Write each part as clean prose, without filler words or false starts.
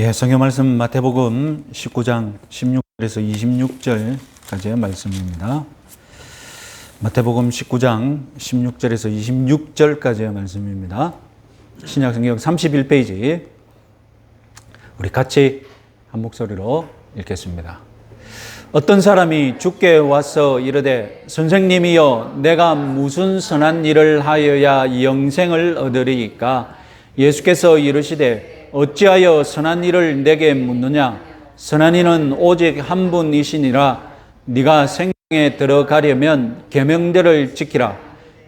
성경 말씀 마태복음 19장 16절에서 26절까지의 말씀입니다. 마태복음 19장 16절에서 26절까지의 말씀입니다. 신약성경 31페이지 우리 같이 한 목소리로 읽겠습니다. 어떤 사람이 주께 와서 이르되 선생님이여 내가 무슨 선한 일을 하여야 영생을 얻으리이까? 예수께서 이르시되 어찌하여 선한 일을 내게 묻느냐? 선한 이는 오직 한 분이시니라. 네가 생명에 들어가려면 계명들을 지키라.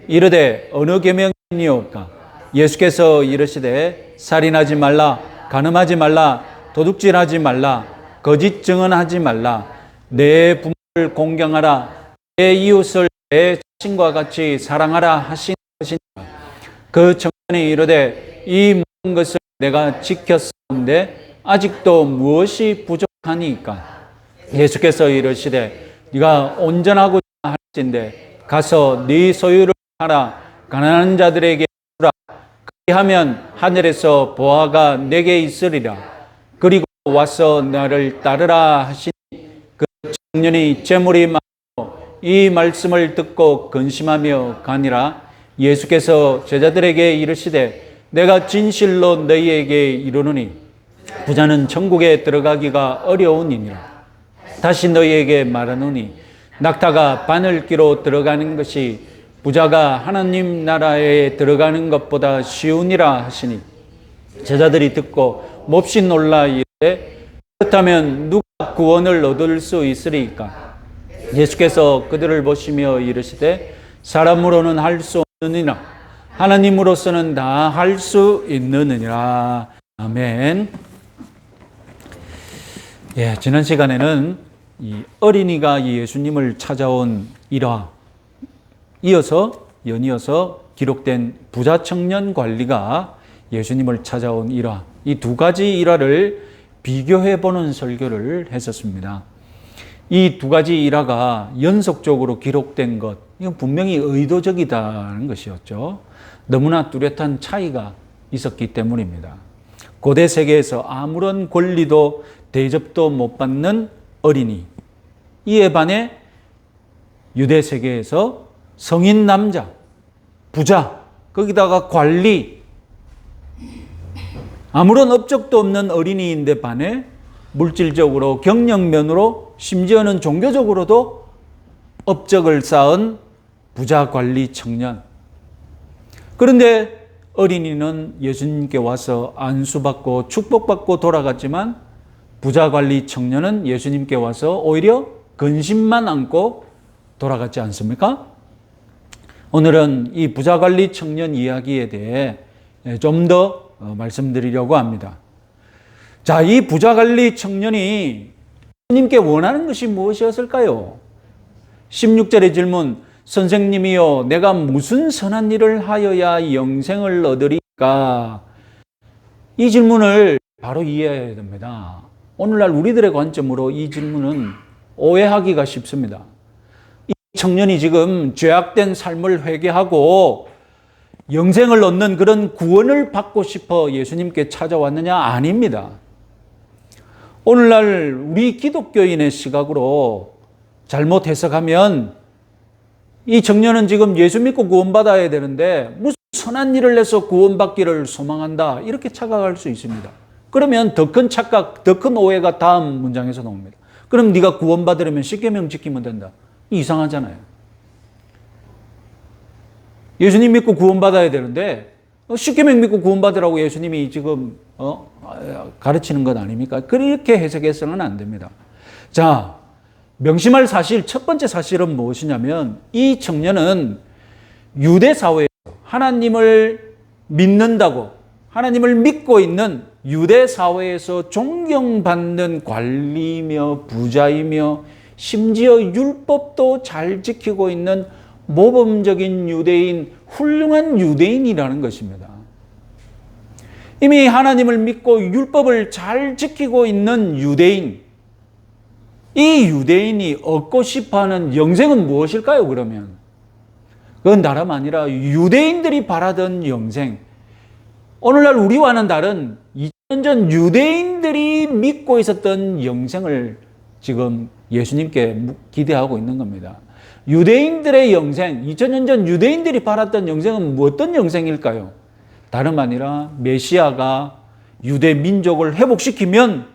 이르되 어느 계명이니오까? 예수께서 이르시되 살인하지 말라, 간음하지 말라, 도둑질하지 말라, 거짓 증언하지 말라, 내 부모를 공경하라, 내 이웃을 내 자신과 같이 사랑하라 하신 것이니라. 그 청년이 이르되 이 모든 것을 내가 지켰었는데 아직도 무엇이 부족하니까? 예수께서 이르시되 네가 온전하고자 할진대 가서 네 소유를 팔아 가난한 자들에게 주라. 그리하면 하늘에서 보화가 내게 있으리라. 그리고 와서 나를 따르라 하시니 그 청년이 재물이 많고 이 말씀을 듣고 근심하며 가니라. 예수께서 제자들에게 이르시되 내가 진실로 너희에게 이르노니 부자는 천국에 들어가기가 어려우니라. 다시 너희에게 말하노니 낙타가 바늘기로 들어가는 것이 부자가 하나님 나라에 들어가는 것보다 쉬우니라 하시니 제자들이 듣고 몹시 놀라 이르되 그렇다면 누가 구원을 얻을 수 있으리까? 예수께서 그들을 보시며 이르시되 사람으로는 할 수 없느니라 하나님으로서는 다 할 수 있느니라. 아멘. 지난 시간에는 이 어린이가 예수님을 찾아온 일화, 연이어서 기록된 부자 청년 관리가 예수님을 찾아온 일화, 이 두 가지 일화를 비교해 보는 설교를 했었습니다. 이 두 가지 일화가 연속적으로 기록된 것, 이건 분명히 의도적이다는 것이었죠. 너무나 뚜렷한 차이가 있었기 때문입니다. 고대 세계에서 아무런 권리도 대접도 못 받는 어린이, 이에 반해 유대 세계에서 성인 남자, 부자, 거기다가 관리, 아무런 업적도 없는 어린이인데 반해 물질적으로, 경력면으로, 심지어는 종교적으로도 업적을 쌓은 부자 관리 청년. 그런데 어린이는 예수님께 와서 안수받고 축복받고 돌아갔지만 부자 관리 청년은 예수님께 와서 오히려 근심만 안고 돌아갔지 않습니까? 오늘은 이 부자 관리 청년 이야기에 대해 좀 더 말씀드리려고 합니다. 자, 이 부자 관리 청년이 예수님께 원하는 것이 무엇이었을까요? 16절의 질문, 선생님이요 내가 무슨 선한 일을 하여야 영생을 얻으리까? 이 질문을 바로 이해해야 됩니다. 오늘날 우리들의 관점으로 이 질문은 오해하기가 쉽습니다. 이 청년이 지금 죄악된 삶을 회개하고 영생을 얻는 그런 구원을 받고 싶어 예수님께 찾아왔느냐? 아닙니다. 오늘날 우리 기독교인의 시각으로 잘못 해석하면 이 청년은 지금 예수 믿고 구원받아야 되는데 무슨 선한 일을 해서 구원받기를 소망한다, 이렇게 착각할 수 있습니다. 그러면 더 큰 착각, 더 큰 오해가 다음 문장에서 나옵니다. 그럼 네가 구원받으려면 십계명 지키면 된다. 이상하잖아요. 예수님 믿고 구원받아야 되는데 십계명 믿고 구원받으라고 예수님이 지금 가르치는 것 아닙니까? 그렇게 해석해서는 안 됩니다. 자, 명심할 사실, 첫 번째 사실은 무엇이냐면 이 청년은 유대 사회에서 하나님을 믿는다고, 하나님을 믿고 있는 유대 사회에서 존경받는 관리며 부자이며 심지어 율법도 잘 지키고 있는 모범적인 유대인, 훌륭한 유대인이라는 것입니다. 이미 하나님을 믿고 율법을 잘 지키고 있는 유대인, 이 유대인이 얻고 싶어하는 영생은 무엇일까요? 그러면 그건 다름 아니라 유대인들이 바라던 영생, 오늘날 우리와는 다른 2000년 전 유대인들이 믿고 있었던 영생을 지금 예수님께 기대하고 있는 겁니다. 유대인들의 영생, 2000년 전 유대인들이 바랐던 영생은 어떤 영생일까요? 다름 아니라 메시아가 유대 민족을 회복시키면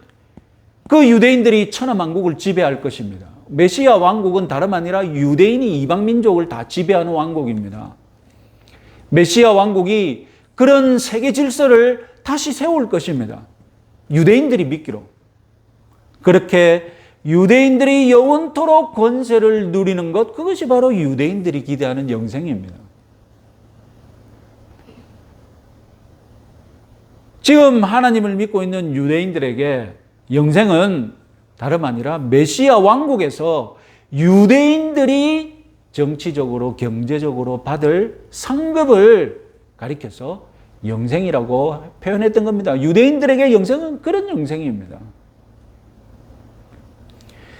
그 유대인들이 천하만국을 지배할 것입니다. 메시아 왕국은 다름 아니라 유대인이 이방 민족을 다 지배하는 왕국입니다. 메시아 왕국이 그런 세계 질서를 다시 세울 것입니다. 유대인들이 믿기로. 그렇게 유대인들이 영원토록 권세를 누리는 것, 그것이 바로 유대인들이 기대하는 영생입니다. 지금 하나님을 믿고 있는 유대인들에게 영생은 다름 아니라 메시아 왕국에서 유대인들이 정치적으로, 경제적으로 받을 상급을 가리켜서 영생이라고 표현했던 겁니다. 유대인들에게 영생은 그런 영생입니다.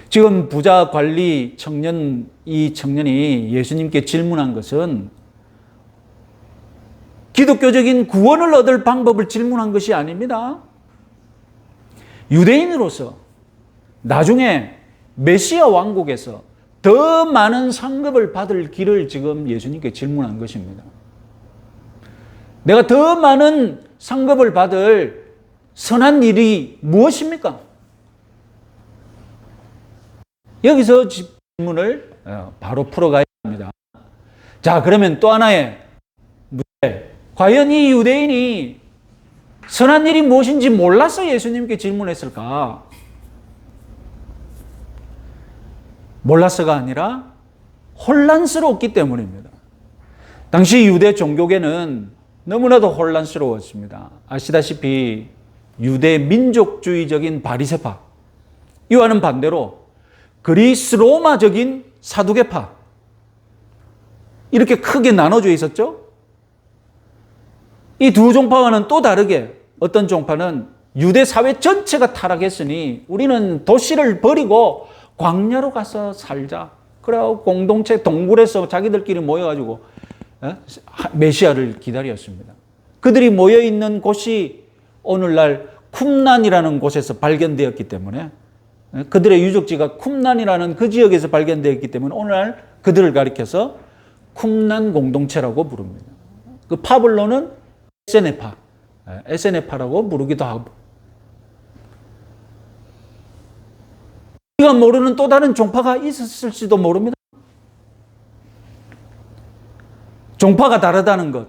지금 부자 관리 청년, 이 청년이 예수님께 질문한 것은 기독교적인 구원을 얻을 방법을 질문한 것이 아닙니다. 유대인으로서 나중에 메시아 왕국에서 더 많은 상급을 받을 길을 지금 예수님께 질문한 것입니다. 내가 더 많은 상급을 받을 선한 일이 무엇입니까? 여기서 질문을 바로 풀어가야 합니다. 자, 그러면 또 하나의 문제. 과연 이 유대인이 선한 일이 무엇인지 몰라서 예수님께 질문했을까? 몰라서가 아니라 혼란스러웠기 때문입니다. 당시 유대 종교계는 너무나도 혼란스러웠습니다. 아시다시피 유대 민족주의적인 바리새파, 이와는 반대로 그리스 로마적인 사두개파, 이렇게 크게 나눠져 있었죠. 이 두 종파와는 또 다르게 어떤 종파는 유대 사회 전체가 타락했으니 우리는 도시를 버리고 광야로 가서 살자. 그래서 공동체 동굴에서 자기들끼리 모여가지고 메시아를 기다렸습니다. 그들이 모여있는 곳이 오늘날 쿰란이라는 곳에서 발견되었기 때문에, 그들의 유적지가 쿰란이라는 그 지역에서 발견되었기 때문에 오늘날 그들을 가리켜서 쿰란 공동체라고 부릅니다. 그 파블로는 에세네파, 에세네파라고 부르기도 하고, 우리가 모르는 또 다른 종파가 있었을지도 모릅니다. 종파가 다르다는 것,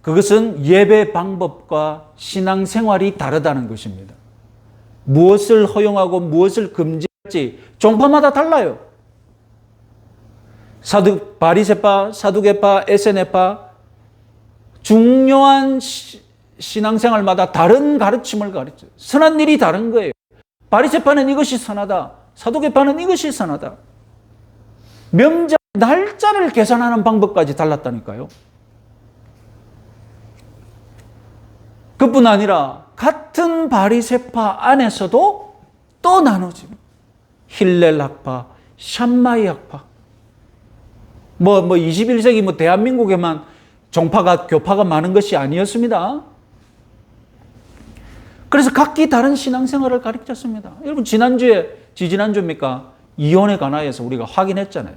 그것은 예배 방법과 신앙생활이 다르다는 것입니다. 무엇을 허용하고 무엇을 금지할지 종파마다 달라요. 바리새파, 사두개파, 에세네파, 중요한 신앙생활마다 다른 가르침을 가르쳐요. 선한 일이 다른 거예요. 바리새파는 이것이 선하다. 사두개파는 이것이 선하다. 명절 날짜를 계산하는 방법까지 달랐다니까요. 그뿐 아니라 같은 바리새파 안에서도 또 나눠집니다. 힐렐 학파, 샴마이 학파. 21세기 대한민국에만 교파가 많은 것이 아니었습니다. 그래서 각기 다른 신앙생활을 가르쳤습니다. 여러분, 지지난주입니까? 이혼에 관하여서 우리가 확인했잖아요.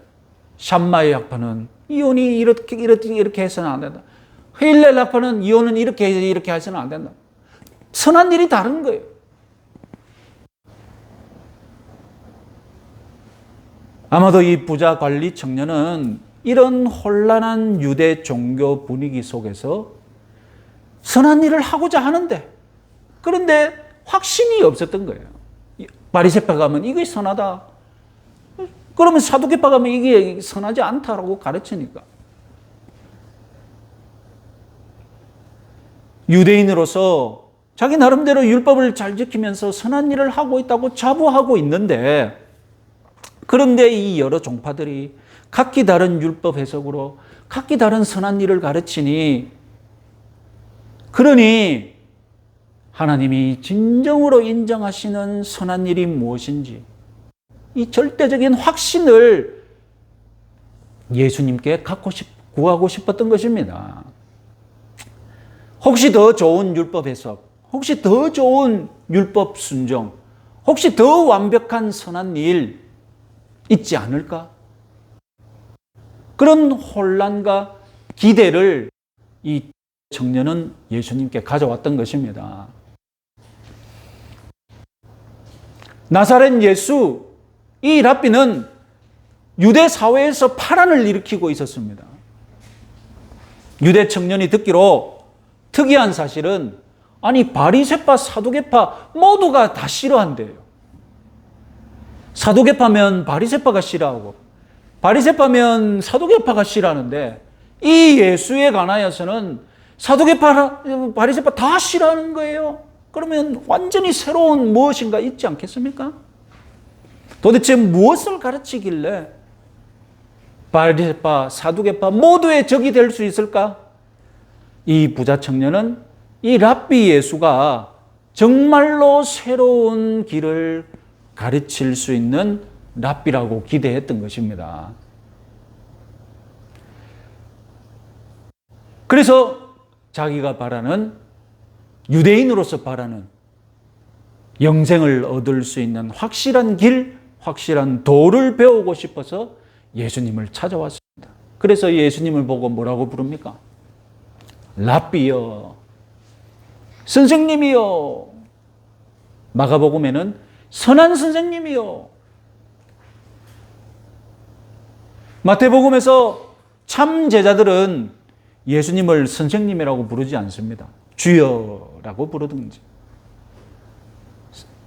샴마이 학파는 이혼이 이렇게 해서는 안 된다. 힐렐 학파는 이혼은 이렇게 해서는 안 된다. 선한 일이 다른 거예요. 아마도 이 부자 관리 청년은 이런 혼란한 유대 종교 분위기 속에서 선한 일을 하고자 하는데, 그런데 확신이 없었던 거예요. 바리새파 가면 이게 선하다. 그러면 사두개파 가면 이게 선하지 않다라고 가르치니까. 유대인으로서 자기 나름대로 율법을 잘 지키면서 선한 일을 하고 있다고 자부하고 있는데, 그런데 이 여러 종파들이 각기 다른 율법 해석으로 각기 다른 선한 일을 가르치니, 그러니 하나님이 진정으로 인정하시는 선한 일이 무엇인지 이 절대적인 확신을 예수님께 구하고 싶었던 것입니다. 혹시 더 좋은 율법 해석, 혹시 더 좋은 율법 순종, 혹시 더 완벽한 선한 일 있지 않을까? 그런 혼란과 기대를 이 청년은 예수님께 가져왔던 것입니다. 나사렛 예수, 이 랍비는 유대 사회에서 파란을 일으키고 있었습니다. 유대 청년이 듣기로 특이한 사실은 아니 바리새파, 사두개파 모두가 다 싫어한대요. 사두개파면 바리새파가 싫어하고 바리새파면 사두개파가 싫어하는데 이 예수에 관하여서는 사두개파, 바리새파 다 싫어하는 거예요. 그러면 완전히 새로운 무엇인가 있지 않겠습니까? 도대체 무엇을 가르치길래 바리새파, 사두개파 모두의 적이 될 수 있을까? 이 부자 청년은 이 랍비 예수가 정말로 새로운 길을 가르칠 수 있는 랍비라고 기대했던 것입니다. 그래서 자기가 바라는, 유대인으로서 바라는 영생을 얻을 수 있는 확실한 길, 확실한 도를 배우고 싶어서 예수님을 찾아왔습니다. 그래서 예수님을 보고 뭐라고 부릅니까? 랍비여, 선생님이여. 마가복음에는 선한 선생님이여. 마태복음에서 참 제자들은 예수님을 선생님이라고 부르지 않습니다. 주여라고 부르든지.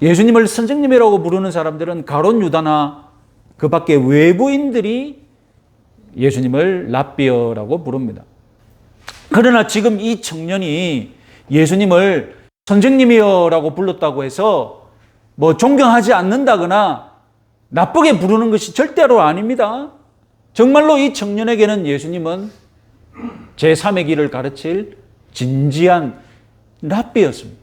예수님을 선생님이라고 부르는 사람들은 가룟 유다나 그 밖에 외부인들이 예수님을 랍비여라고 부릅니다. 그러나 지금 이 청년이 예수님을 선생님이여라고 불렀다고 해서 뭐 존경하지 않는다거나 나쁘게 부르는 것이 절대로 아닙니다. 정말로 이 청년에게는 예수님은 제3의 길을 가르칠 진지한 랍비였습니다.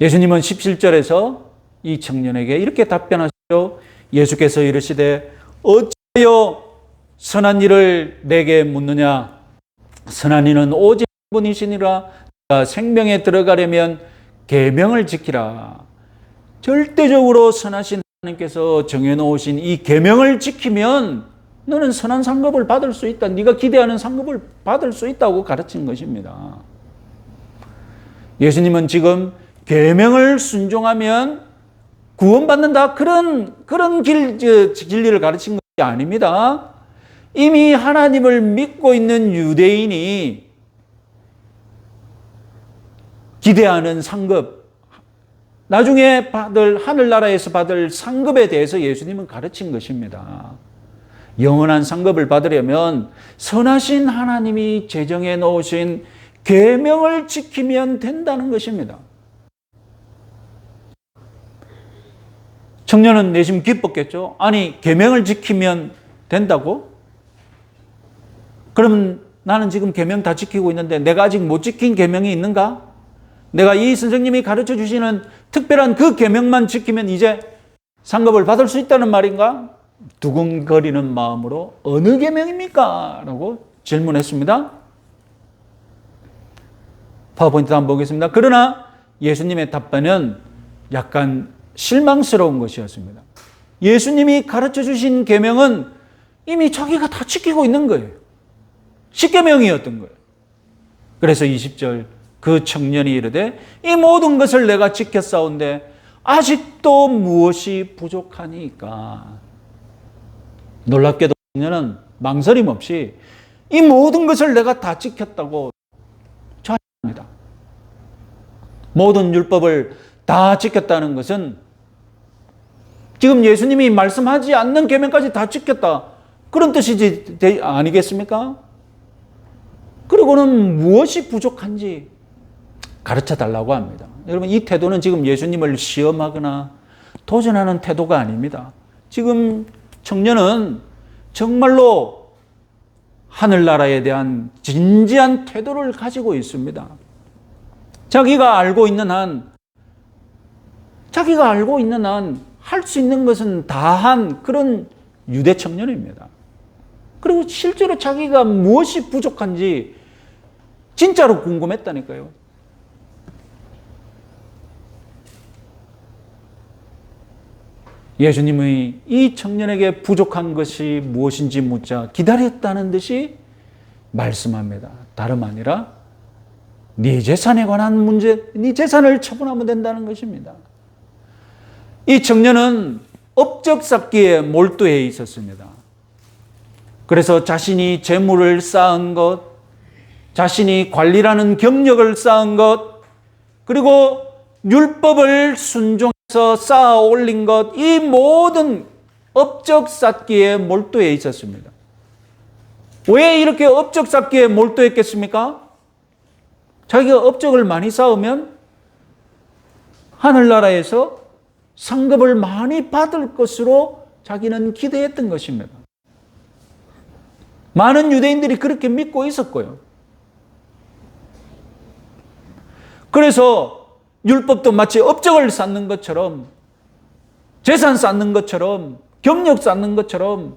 예수님은 17절에서 이 청년에게 이렇게 답변하시죠. 예수께서 이르시되 어찌하여 선한 일을 내게 묻느냐? 선한 이는 오직 한 분이시니라. 내가 생명에 들어가려면 계명을 지키라. 절대적으로 선하신 하나님께서 정해놓으신 이 계명을 지키면 너는 선한 상급을 받을 수 있다. 네가 기대하는 상급을 받을 수 있다고 가르친 것입니다. 예수님은 지금 계명을 순종하면 구원받는다. 그런 진리를 가르친 것이 아닙니다. 이미 하나님을 믿고 있는 유대인이 기대하는 상급, 나중에 하늘나라에서 받을 상급에 대해서 예수님은 가르친 것입니다. 영원한 상급을 받으려면 선하신 하나님이 제정해 놓으신 계명을 지키면 된다는 것입니다. 청년은 내심 기뻤겠죠. 아니, 계명을 지키면 된다고? 그러면 나는 지금 계명 다 지키고 있는데 내가 아직 못 지킨 계명이 있는가? 내가 이 선생님이 가르쳐 주시는 특별한 그 계명만 지키면 이제 상급을 받을 수 있다는 말인가? 두근거리는 마음으로 어느 계명입니까? 라고 질문했습니다. 파워포인트 한번 보겠습니다. 그러나 예수님의 답변은 약간 실망스러운 것이었습니다. 예수님이 가르쳐 주신 계명은 이미 자기가 다 지키고 있는 거예요. 십계명이었던 거예요. 그래서 20절 그 청년이 이르되 이 모든 것을 내가 지켰사온데 아직도 무엇이 부족하니까. 놀랍게도 청년은 망설임 없이 이 모든 것을 내가 다 지켰다고 자랑합니다. 모든 율법을 다 지켰다는 것은 지금 예수님이 말씀하지 않는 계명까지 다 지켰다. 그런 뜻이지 아니겠습니까? 그리고는 무엇이 부족한지 가르쳐 달라고 합니다. 여러분, 이 태도는 지금 예수님을 시험하거나 도전하는 태도가 아닙니다. 지금 청년은 정말로 하늘나라에 대한 진지한 태도를 가지고 있습니다. 자기가 알고 있는 한 할 수 있는 것은 다 한 그런 유대 청년입니다. 그리고 실제로 자기가 무엇이 부족한지 진짜로 궁금했다니까요. 예수님의 이 청년에게 부족한 것이 무엇인지 묻자 기다렸다는 듯이 말씀합니다. 다름 아니라 네 재산에 관한 문제, 네 재산을 처분하면 된다는 것입니다. 이 청년은 업적 쌓기에 몰두해 있었습니다. 그래서 자신이 재물을 쌓은 것, 자신이 관리라는 경력을 쌓은 것, 그리고 율법을 순종해서 쌓아 올린 것, 이 모든 업적 쌓기에 몰두해 있었습니다. 왜 이렇게 업적 쌓기에 몰두했겠습니까? 자기가 업적을 많이 쌓으면 하늘나라에서 상급을 많이 받을 것으로 자기는 기대했던 것입니다. 많은 유대인들이 그렇게 믿고 있었고요. 그래서 율법도 마치 업적을 쌓는 것처럼, 재산 쌓는 것처럼, 경력 쌓는 것처럼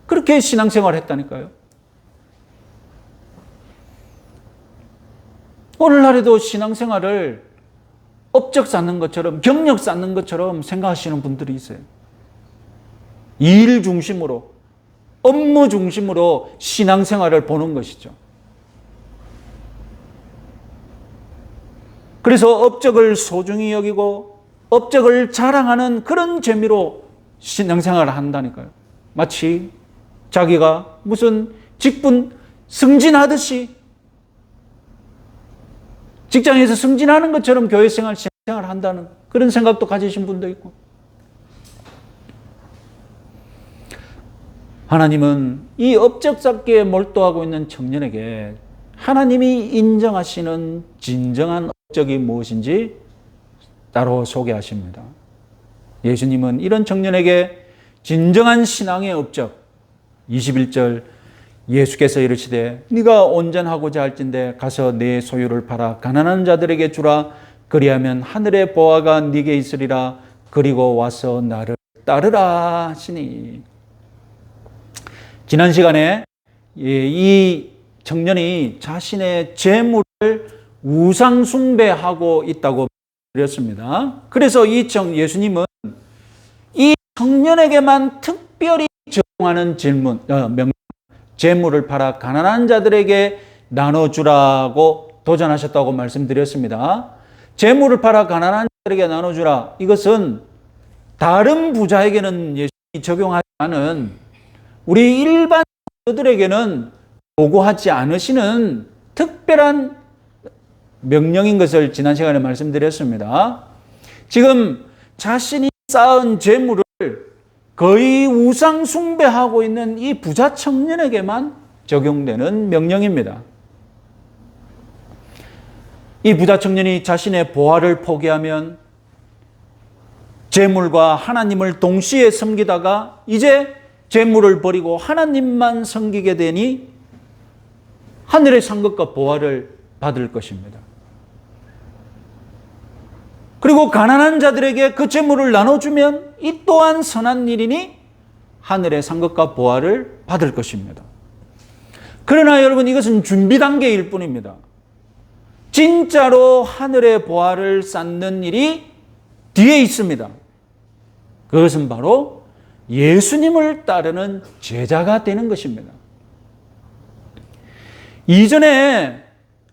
그렇게 신앙생활을 했다니까요. 오늘날에도 신앙생활을 업적 쌓는 것처럼, 경력 쌓는 것처럼 생각하시는 분들이 있어요. 일 중심으로, 업무 중심으로 신앙생활을 보는 것이죠. 그래서 업적을 소중히 여기고 업적을 자랑하는 그런 재미로 신앙생활을 한다니까요. 마치 자기가 무슨 직분 승진하듯이, 직장에서 승진하는 것처럼 교회생활, 신앙생활을 한다는 그런 생각도 가지신 분도 있고. 하나님은 이 업적 쌓기에 몰두하고 있는 청년에게 하나님이 인정하시는 진정한 업적이 무엇인지 따로 소개하십니다. 예수님은 이런 청년에게 진정한 신앙의 업적, 21절 예수께서 이르시되 네가 온전하고자 할진대 가서 네 소유를 팔아 가난한 자들에게 주라. 그리하면 하늘의 보화가 네게 있으리라. 그리고 와서 나를 따르라 하시니. 지난 시간에 이 청년이 자신의 재물을 우상 숭배하고 있다고 드렸습니다. 그래서 예수님은 이 청년에게만 특별히 적용하는 명령, 재물을 팔아 가난한 자들에게 나눠주라고 도전하셨다고 말씀드렸습니다. 재물을 팔아 가난한 자들에게 나눠주라. 이것은 다른 부자에게는 예수님이 적용하지만은 우리 일반 사람들에게는 요구하지 않으시는 특별한 명령인 것을 지난 시간에 말씀드렸습니다. 지금 자신이 쌓은 재물을 거의 우상 숭배하고 있는 이 부자 청년에게만 적용되는 명령입니다. 이 부자 청년이 자신의 보화를 포기하면 재물과 하나님을 동시에 섬기다가 이제 재물을 버리고 하나님만 섬기게 되니 하늘의 상급과 보화를 받을 것입니다. 그리고 가난한 자들에게 그 재물을 나눠주면 이 또한 선한 일이니 하늘의 상급과 보화를 받을 것입니다. 그러나 여러분, 이것은 준비 단계일 뿐입니다. 진짜로 하늘의 보화를 쌓는 일이 뒤에 있습니다. 그것은 바로 예수님을 따르는 제자가 되는 것입니다. 이전에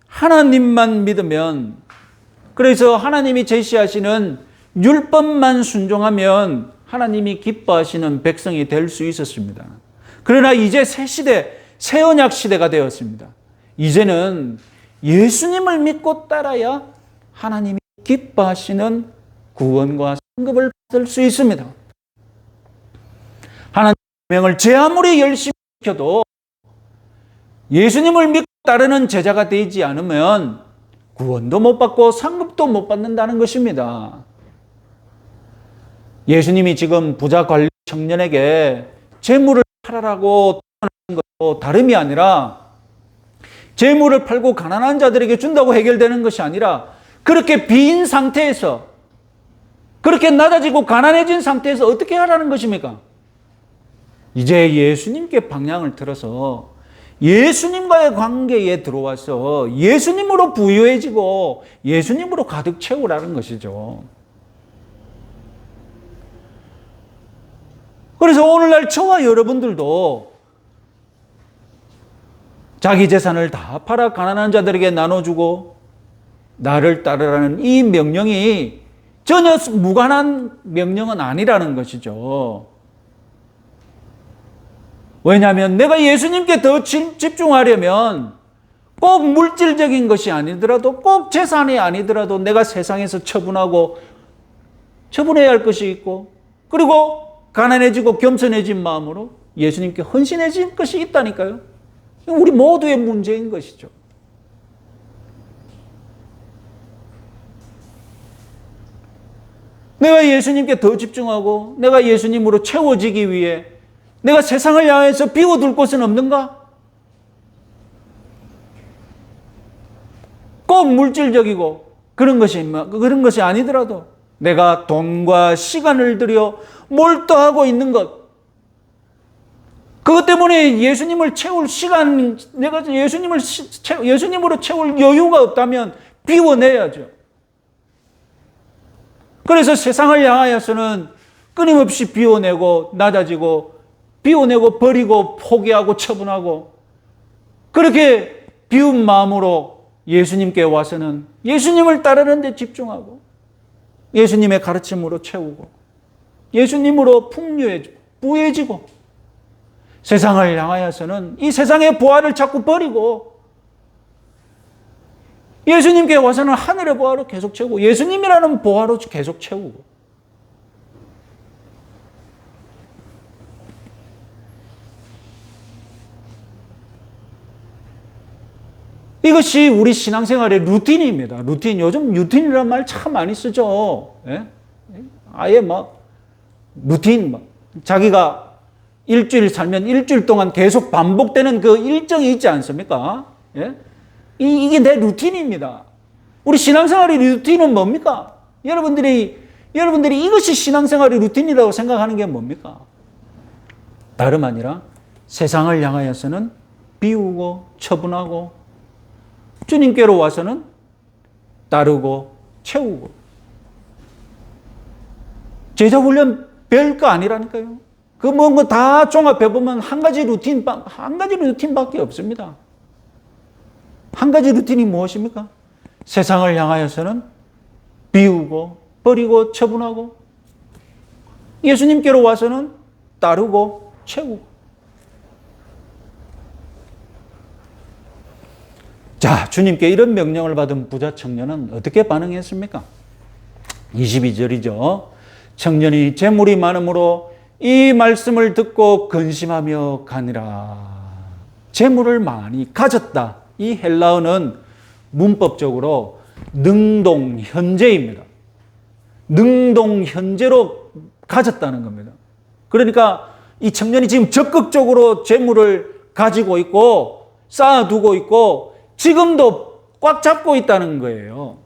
하나님만 믿으면, 그래서 하나님이 제시하시는 율법만 순종하면 하나님이 기뻐하시는 백성이 될 수 있었습니다. 그러나 이제 새 시대, 새 언약 시대가 되었습니다. 이제는 예수님을 믿고 따라야 하나님이 기뻐하시는 구원과 상급을 받을 수 있습니다. 하나님의 명을 제 아무리 열심히 지켜도 예수님을 믿고 따르는 제자가 되지 않으면 구원도 못 받고 상급도 못 받는다는 것입니다. 예수님이 지금 부자 관리 청년에게 재물을 팔아라고 하는 것도 다름이 아니라 재물을 팔고 가난한 자들에게 준다고 해결되는 것이 아니라 그렇게 빈 상태에서, 그렇게 낮아지고 가난해진 상태에서 어떻게 하라는 것입니까? 이제 예수님께 방향을 틀어서 예수님과의 관계에 들어와서 예수님으로 부유해지고 예수님으로 가득 채우라는 것이죠. 그래서 오늘날 저와 여러분들도 자기 재산을 다 팔아 가난한 자들에게 나눠주고 나를 따르라는 이 명령이 전혀 무관한 명령은 아니라는 것이죠. 왜냐하면 내가 예수님께 더 집중하려면 꼭 물질적인 것이 아니더라도 꼭 재산이 아니더라도 내가 세상에서 처분해야 할 것이 있고 그리고 가난해지고 겸손해진 마음으로 예수님께 헌신해진 것이 있다니까요. 우리 모두의 문제인 것이죠. 내가 예수님께 더 집중하고 내가 예수님으로 채워지기 위해 내가 세상을 향해서 비워둘 곳은 없는가? 꼭 물질적이고 그런 것이 아니더라도 내가 돈과 시간을 들여 몰두하고 있는 것, 그것 때문에 예수님을 채울 시간, 내가 예수님으로 채울 여유가 없다면 비워내야죠. 그래서 세상을 향하여서는 끊임없이 비워내고 낮아지고 비워내고 버리고 포기하고 처분하고 그렇게 비운 마음으로 예수님께 와서는 예수님을 따르는 데 집중하고 예수님의 가르침으로 채우고 예수님으로 풍요해지고 부해지고 세상을 향하여서는 이 세상의 보화를 자꾸 버리고 예수님께 와서는 하늘의 보화로 계속 채우고 예수님이라는 보화로 계속 채우고 이것이 우리 신앙생활의 루틴입니다. 루틴. 요즘 루틴이라는 말 참 많이 쓰죠. 예? 아예 루틴. 자기가 일주일 살면 일주일 동안 계속 반복되는 그 일정이 있지 않습니까? 예? 이게 내 루틴입니다. 우리 신앙생활의 루틴은 뭡니까? 여러분들이 이것이 신앙생활의 루틴이라고 생각하는 게 뭡니까? 다름 아니라 세상을 향하여서는 비우고 처분하고 주님께로 와서는 따르고 채우고. 제자 훈련 별거 아니라니까요. 그 뭔가 다 종합해보면 한 가지 루틴밖에 없습니다. 한 가지 루틴이 무엇입니까? 세상을 향하여서는 비우고 버리고 처분하고 예수님께로 와서는 따르고 채우고. 자, 주님께 이런 명령을 받은 부자 청년은 어떻게 반응했습니까? 22절이죠. 청년이 재물이 많음으로 이 말씀을 듣고 근심하며 가니라. 재물을 많이 가졌다. 이 헬라어는 문법적으로 능동현재입니다. 능동현재로 가졌다는 겁니다. 그러니까 이 청년이 지금 적극적으로 재물을 가지고 있고 쌓아두고 있고 지금도 꽉 잡고 있다는 거예요.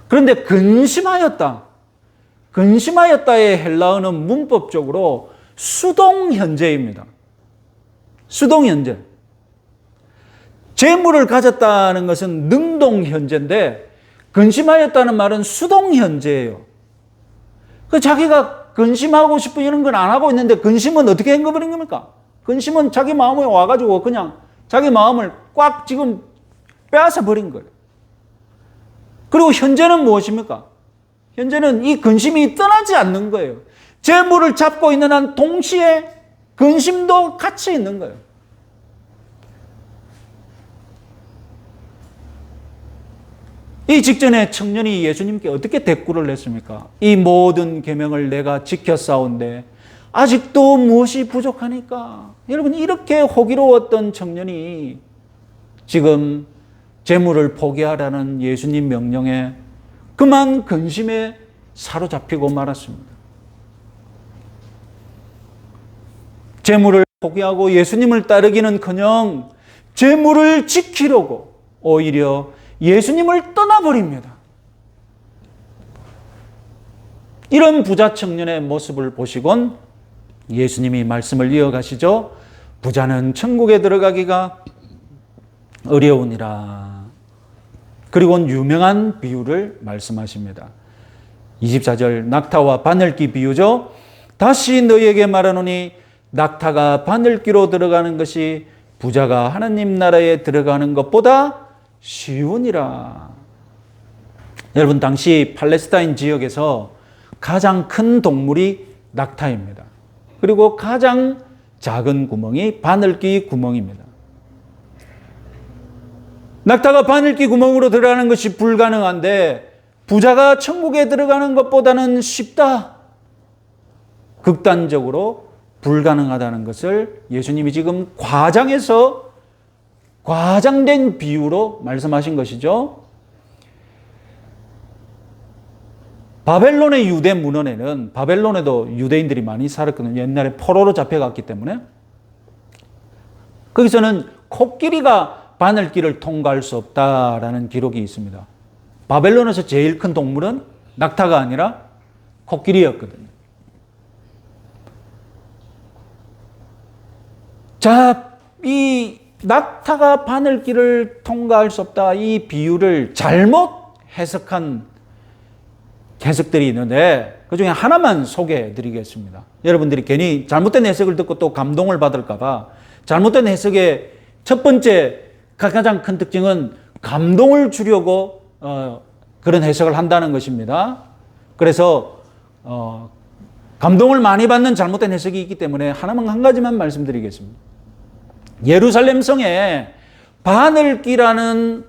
그런데 근심하였다. 근심하였다의 헬라어는 문법적으로 수동현재입니다. 수동현재. 재물을 가졌다는 것은 능동현재인데 근심하였다는 말은 수동현재예요. 자기가 근심하고 싶은 이런 건 안 하고 있는데 근심은 어떻게 행해버린 겁니까? 근심은 자기 마음에 와가지고 그냥 자기 마음을 꽉 지금 빼앗아 버린 거예요. 그리고 현재는 무엇입니까? 현재는 이 근심이 떠나지 않는 거예요. 재물을 잡고 있는 한 동시에 근심도 같이 있는 거예요. 이 직전에 청년이 예수님께 어떻게 대꾸를 했습니까? 이 모든 계명을 내가 지켰사온데 아직도 무엇이 부족하니까? 여러분, 이렇게 호기로웠던 청년이 지금 재물을 포기하라는 예수님 명령에 그만 근심에 사로잡히고 말았습니다. 재물을 포기하고 예수님을 따르기는커녕 재물을 지키려고 오히려 예수님을 떠나버립니다. 이런 부자 청년의 모습을 보시곤 예수님이 말씀을 이어가시죠. 부자는 천국에 들어가기가 어려우니라. 그리고 유명한 비유를 말씀하십니다. 24절 낙타와 바늘기 비유죠. 다시 너희에게 말하노니 낙타가 바늘기로 들어가는 것이 부자가 하나님 나라에 들어가는 것보다 쉬우니라. 여러분, 당시 팔레스타인 지역에서 가장 큰 동물이 낙타입니다. 그리고 가장 작은 구멍이 바늘기 구멍입니다. 낙타가 바늘기 구멍으로 들어가는 것이 불가능한데 부자가 천국에 들어가는 것보다는 쉽다. 극단적으로 불가능하다는 것을 예수님이 지금 과장된 비유로 말씀하신 것이죠. 바벨론의 유대 문헌에는, 바벨론에도 유대인들이 많이 살았거든요. 옛날에 포로로 잡혀갔기 때문에. 거기서는 코끼리가 바늘길을 통과할 수 없다라는 기록이 있습니다. 바벨론에서 제일 큰 동물은 낙타가 아니라 코끼리였거든요. 자, 이 낙타가 바늘길을 통과할 수 없다, 이 비유를 잘못 해석한 해석들이 있는데 그 중에 하나만 소개해 드리겠습니다. 여러분들이 괜히 잘못된 해석을 듣고 또 감동을 받을까 봐. 잘못된 해석의 첫 번째 가장 큰 특징은 감동을 주려고 그런 해석을 한다는 것입니다. 그래서 감동을 많이 받는 잘못된 해석이 있기 때문에 한 가지만 말씀드리겠습니다. 예루살렘 성에 바늘기라는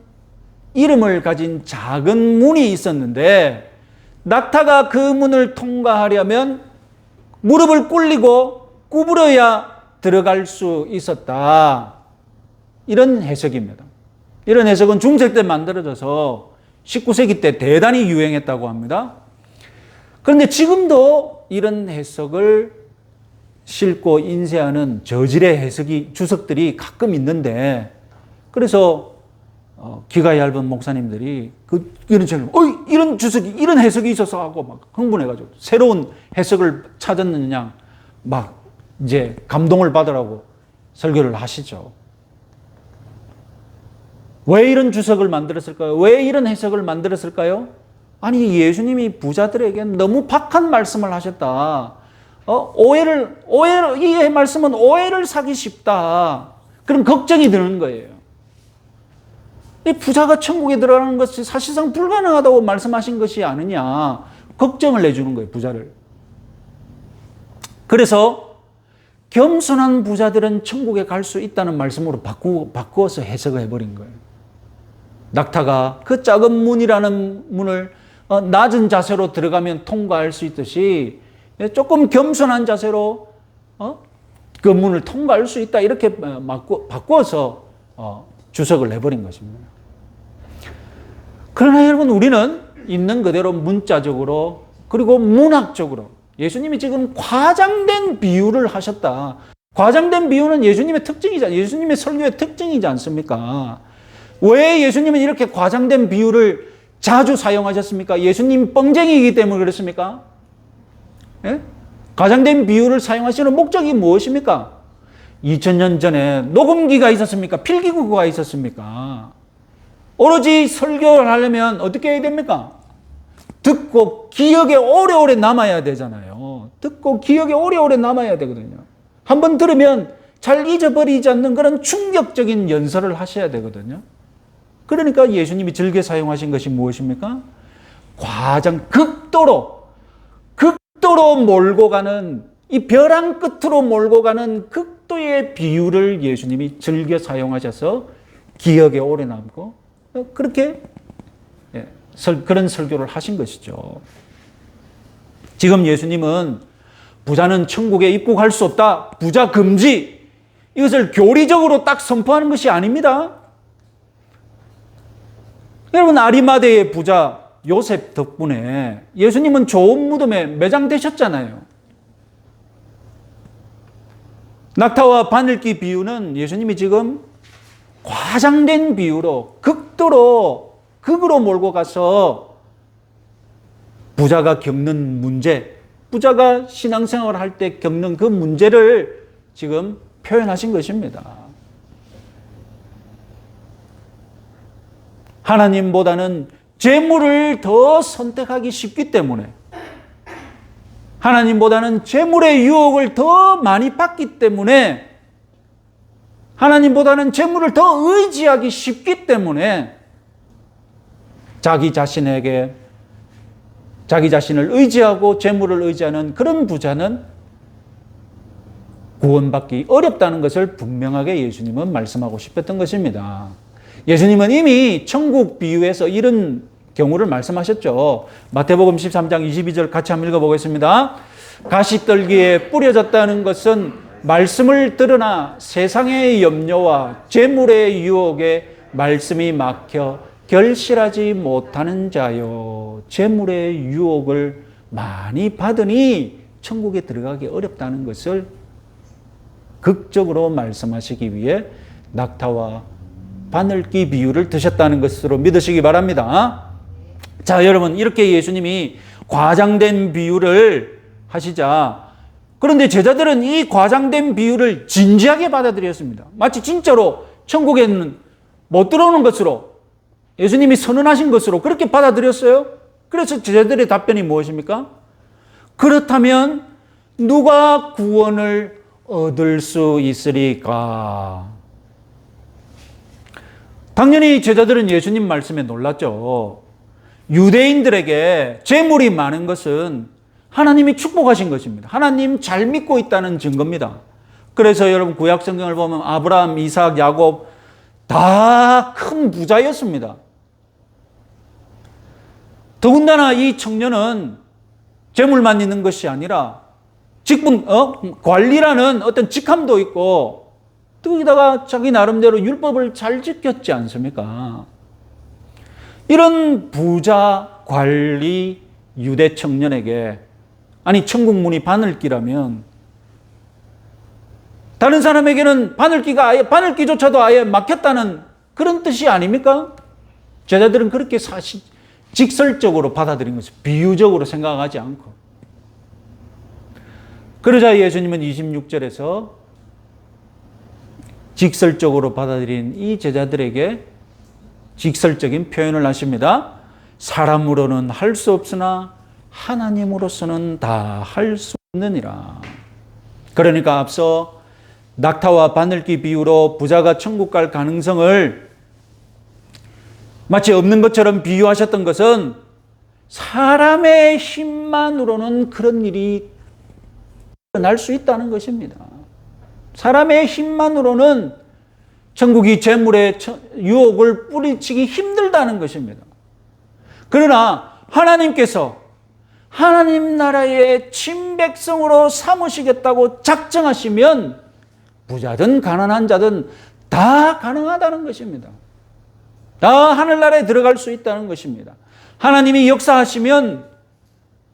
이름을 가진 작은 문이 있었는데 낙타가 그 문을 통과하려면 무릎을 꿇리고 구부려야 들어갈 수 있었다. 이런 해석입니다. 이런 해석은 중세 때 만들어져서 19세기 때 대단히 유행했다고 합니다. 그런데 지금도 이런 해석을 싣고 인쇄하는 저질의 주석들이 가끔 있는데, 그래서 귀가 얇은 목사님들이 이런 책을 이런 주석이, 이런 해석이 있어서 하고 막 흥분해가지고 새로운 해석을 찾았느냐 막 이제 감동을 받으라고 설교를 하시죠. 왜 이런 주석을 만들었을까요? 왜 이런 해석을 만들었을까요? 아니, 예수님이 부자들에게 너무 박한 말씀을 하셨다. 이 말씀은 오해를 사기 쉽다. 그런 걱정이 드는 거예요. 이 부자가 천국에 들어가는 것이 사실상 불가능하다고 말씀하신 것이 아니냐. 걱정을 내주는 거예요, 부자를. 그래서 겸손한 부자들은 천국에 갈 수 있다는 말씀으로 바꾸어서 해석을 해버린 거예요. 낙타가 그 작은 문이라는 문을 낮은 자세로 들어가면 통과할 수 있듯이 조금 겸손한 자세로 그 문을 통과할 수 있다, 이렇게 바꾸어서 주석을 내버린 것입니다. 그러나 여러분, 우리는 있는 그대로 문자적으로 그리고 문학적으로 예수님이 지금 과장된 비유를 하셨다. 과장된 비유는 예수님의 예수님의 설교의 특징이지 않습니까? 왜 예수님은 이렇게 과장된 비유를 자주 사용하셨습니까? 예수님 뻥쟁이이기 때문에 그렇습니까? 예? 과장된 비유를 사용하시는 목적이 무엇입니까? 2000년 전에 녹음기가 있었습니까? 필기구가 있었습니까? 오로지 설교를 하려면 어떻게 해야 됩니까? 듣고 기억에 오래오래 남아야 되잖아요. 듣고 기억에 오래오래 남아야 되거든요. 한번 들으면 잘 잊어버리지 않는 그런 충격적인 연설을 하셔야 되거든요. 그러니까 예수님이 즐겨 사용하신 것이 무엇입니까? 극도로 몰고 가는, 이 벼랑 끝으로 몰고 가는 극도의 비유를 예수님이 즐겨 사용하셔서 기억에 오래 남고 그렇게 그런 설교를 하신 것이죠. 지금 예수님은 부자는 천국에 입국할 수 없다, 부자 금지, 이것을 교리적으로 딱 선포하는 것이 아닙니다. 여러분, 아리마대의 부자 요셉 덕분에 예수님은 좋은 무덤에 매장되셨잖아요. 낙타와 바늘기 비유는 예수님이 지금 과장된 비유로 극으로 몰고 가서 부자가 겪는 문제, 부자가 신앙생활을 할 때 겪는 그 문제를 지금 표현하신 것입니다. 하나님보다는 재물을 더 선택하기 쉽기 때문에, 하나님보다는 재물의 유혹을 더 많이 받기 때문에, 하나님보다는 재물을 더 의지하기 쉽기 때문에 자기 자신을 의지하고 재물을 의지하는 그런 부자는 구원받기 어렵다는 것을 분명하게 예수님은 말씀하고 싶었던 것입니다. 예수님은 이미 천국 비유에서 이런 경우를 말씀하셨죠. 마태복음 13장 22절 같이 한번 읽어보겠습니다. 가시떨기에 뿌려졌다는 것은 말씀을 들으나 세상의 염려와 재물의 유혹에 말씀이 막혀 결실하지 못하는 자요. 재물의 유혹을 많이 받으니 천국에 들어가기 어렵다는 것을 극적으로 말씀하시기 위해 낙타와 바늘기 비유를 드셨다는 것으로 믿으시기 바랍니다. 자, 여러분, 이렇게 예수님이 과장된 비유를 하시자, 그런데 제자들은 이 과장된 비유를 진지하게 받아들였습니다. 마치 진짜로 천국에는 못 들어오는 것으로, 예수님이 선언하신 것으로 그렇게 받아들였어요. 그래서 제자들의 답변이 무엇입니까? 그렇다면 누가 구원을 얻을 수 있으리까? 당연히 제자들은 예수님 말씀에 놀랐죠. 유대인들에게 재물이 많은 것은 하나님이 축복하신 것입니다. 하나님 잘 믿고 있다는 증거입니다. 그래서 여러분 구약 성경을 보면 아브라함, 이삭, 야곱 다 큰 부자였습니다. 더군다나 이 청년은 재물만 있는 것이 아니라 관리라는 어떤 직함도 있고, 거기다가 자기 나름대로 율법을 잘 지켰지 않습니까? 이런 부자, 관리, 유대 청년에게, 아니 천국 문이 바늘기라면 다른 사람에게는 바늘기조차도 아예 막혔다는 그런 뜻이 아닙니까? 제자들은 그렇게 직설적으로 받아들인 것을 비유적으로 생각하지 않고, 그러자 예수님은 26절에서 직설적으로 받아들인 이 제자들에게 직설적인 표현을 하십니다. 사람으로는 할 수 없으나 하나님으로서는 다 할 수 있느니라. 그러니까 앞서 낙타와 바늘기 비유로 부자가 천국 갈 가능성을 마치 없는 것처럼 비유하셨던 것은 사람의 힘만으로는 그런 일이 일어날 수 있다는 것입니다. 사람의 힘만으로는 천국이 재물의 유혹을 뿌리치기 힘들다는 것입니다. 그러나 하나님께서 하나님 나라의 친백성으로 삼으시겠다고 작정하시면 부자든 가난한 자든 다 가능하다는 것입니다. 다 하늘나라에 들어갈 수 있다는 것입니다. 하나님이 역사하시면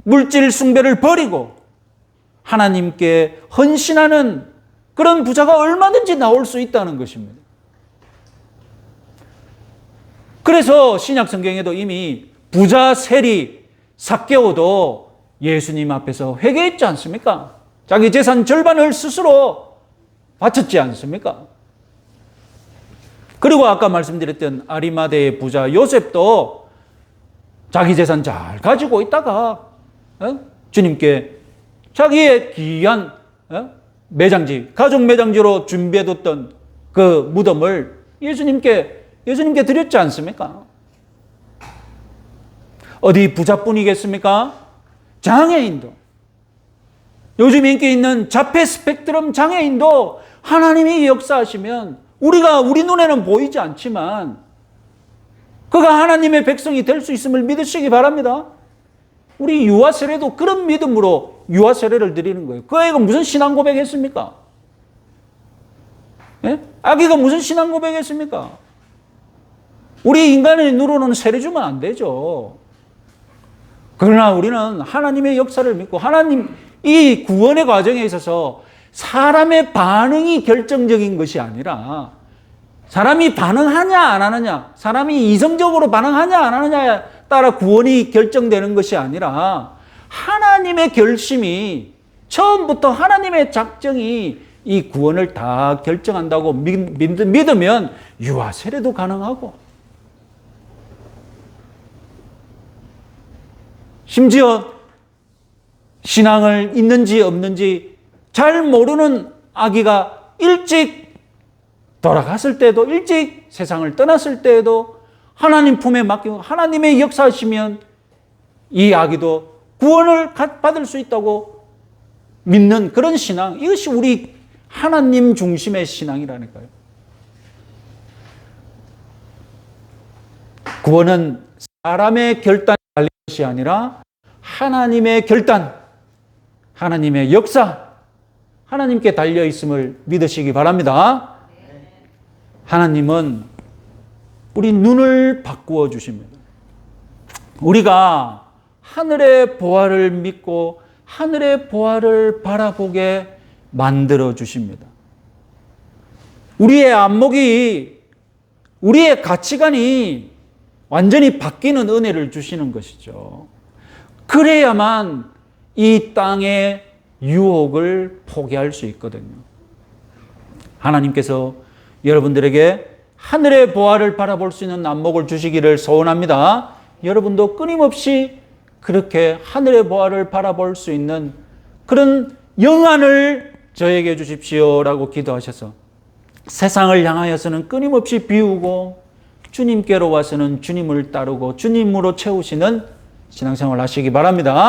물질 숭배를 버리고 하나님께 헌신하는 그런 부자가 얼마든지 나올 수 있다는 것입니다. 그래서 신약 성경에도 이미 부자 세리 삭개오도 예수님 앞에서 회개했지 않습니까? 자기 재산 절반을 스스로 바쳤지 않습니까? 그리고 아까 말씀드렸던 아리마대의 부자 요셉도 자기 재산 잘 가지고 있다가 주님께 자기의 귀한 매장지, 가족 매장지로 준비해뒀던 그 무덤을 예수님께 드렸지 않습니까? 어디 부자뿐이겠습니까? 장애인도, 요즘 인기 있는 자폐 스펙트럼 장애인도 하나님이 역사하시면 우리 눈에는 보이지 않지만 그가 하나님의 백성이 될 수 있음을 믿으시기 바랍니다. 우리 유아 세례도 그런 믿음으로 유아 세례를 드리는 거예요. 그 아이가 무슨 신앙 고백했습니까? 예? 아기가 무슨 신앙 고백했습니까? 우리 인간의 눈으로는 세례 주면 안 되죠. 그러나 우리는 하나님의 역사를 믿고 하나님 이 구원의 과정에 있어서 사람의 반응이 결정적인 것이 아니라 사람이 반응하냐 안 하느냐, 사람이 이성적으로 반응하냐 안 하느냐에 따라 구원이 결정되는 것이 아니라 하나님의 결심이, 처음부터 하나님의 작정이 이 구원을 다 결정한다고 믿으면 유아 세례도 가능하고, 심지어 신앙을 있는지 없는지 잘 모르는 아기가 일찍 돌아갔을 때도, 일찍 세상을 떠났을 때에도 하나님 품에 맡기고 하나님의 역사하시면 이 아기도 구원을 받을 수 있다고 믿는 그런 신앙, 이것이 우리 하나님 중심의 신앙이라니까요. 구원은 사람의 결단이 달린 것이 아니라 하나님의 결단, 하나님의 역사, 하나님께 달려 있음을 믿으시기 바랍니다. 하나님은 우리 눈을 바꾸어 주십니다. 우리가 하늘의 보화를 믿고 하늘의 보화를 바라보게 만들어 주십니다. 우리의 안목이, 우리의 가치관이 완전히 바뀌는 은혜를 주시는 것이죠. 그래야만 이 땅의 유혹을 포기할 수 있거든요. 하나님께서 여러분들에게 하늘의 보화를 바라볼 수 있는 안목을 주시기를 소원합니다. 여러분도 끊임없이 그렇게 하늘의 보화를 바라볼 수 있는 그런 영안을 저에게 주십시오라고 기도하셔서 세상을 향하여서는 끊임없이 비우고 주님께로 와서는 주님을 따르고 주님으로 채우시는 신앙생활 하시기 바랍니다.